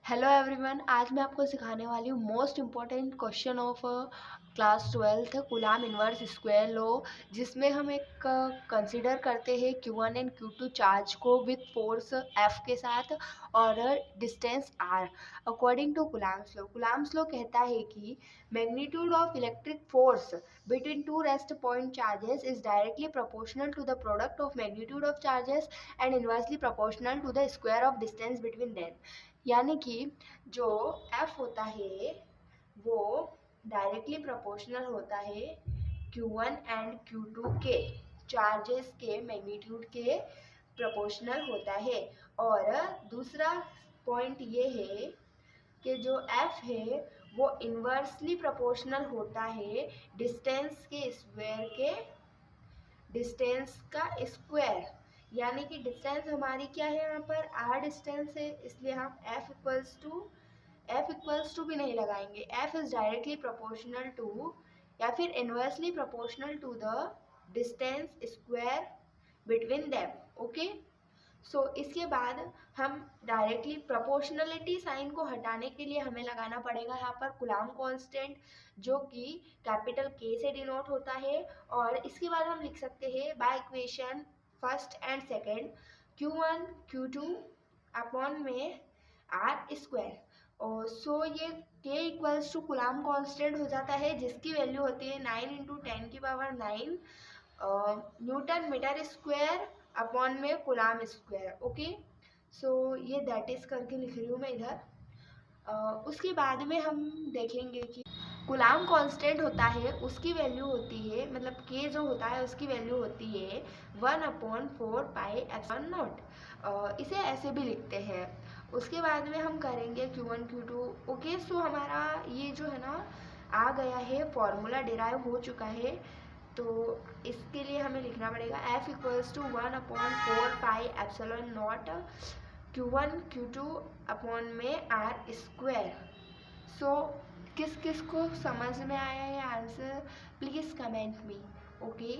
Hello everyone, आज मैं आपको सिखाने वाली हूँ most important question of class 12th Coulomb inverse square law, जिसमें हम एक कंसीडर करते हैं Q1 एंड Q2 चार्ज को विथ फोर्स F के साथ और distance R। According to Coulomb's law कहता है कि magnitude of electric force between two rest point charges is directly proportional to the product of magnitude of charges and inversely proportional to the square of distance between them. यानी कि जो F होता है वो directly proportional होता है Q1 and Q2 के charges के मैग्नीट्यूड के प्रोपोर्शनल होता है। और दूसरा पॉइंट ये है कि जो F है वो इन्वर्सली प्रोपोर्शनल होता है डिस्टेंस का स्क्वायर। यानी कि डिस्टेंस हमारी क्या है, यहाँ पर r डिस्टेंस है, इसलिए हम F इक्वल्स टू भी नहीं लगाएंगे। F is directly proportional to या फिर inversely proportional to the distance square between them. Okay, so इसके बाद हम डायरेक्टली प्रोपोर्शनलिटी साइन को हटाने के लिए हमें लगाना पड़ेगा यहाँ पर कूलाम कांस्टेंट, जो कि कैपिटल K से डिनोट होता है। और इसके बाद हम लिख सकते हैं by equation first and second Q1 Q2 upon में R स्क्वायर। और सो ये K equals to Coulomb constant हो जाता है, जिसकी वैल्यू होती है 9 × 10⁹ न्यूटन मीटर स्क्वायर अपॉन में कूलाम स्क्वायर। ओके, सो ये दैट इज करके लिख रही हूँ मैं इधर। उसके बाद में हम देखेंगे कि कूलाम कांस्टेंट होता है, उसकी वैल्यू होती है, मतलब के जो होता है उसकी वैल्यू होती है 1/4πε0। इसे ऐसे भी लिखते हैं। उसके बाद में हम करेंगे Q1 Q2। ओके, सो हमारा ये जो है ना आ गया है, फॉर्मूला डिराइव हो चुका है। तो इसके लिए हमें लिखना पड़ेगा F equals to 1/4πε0 Q1 Q2 upon में R स्क्वायर। सो किस किस को समझ में आया है answer, please comment me. Okay.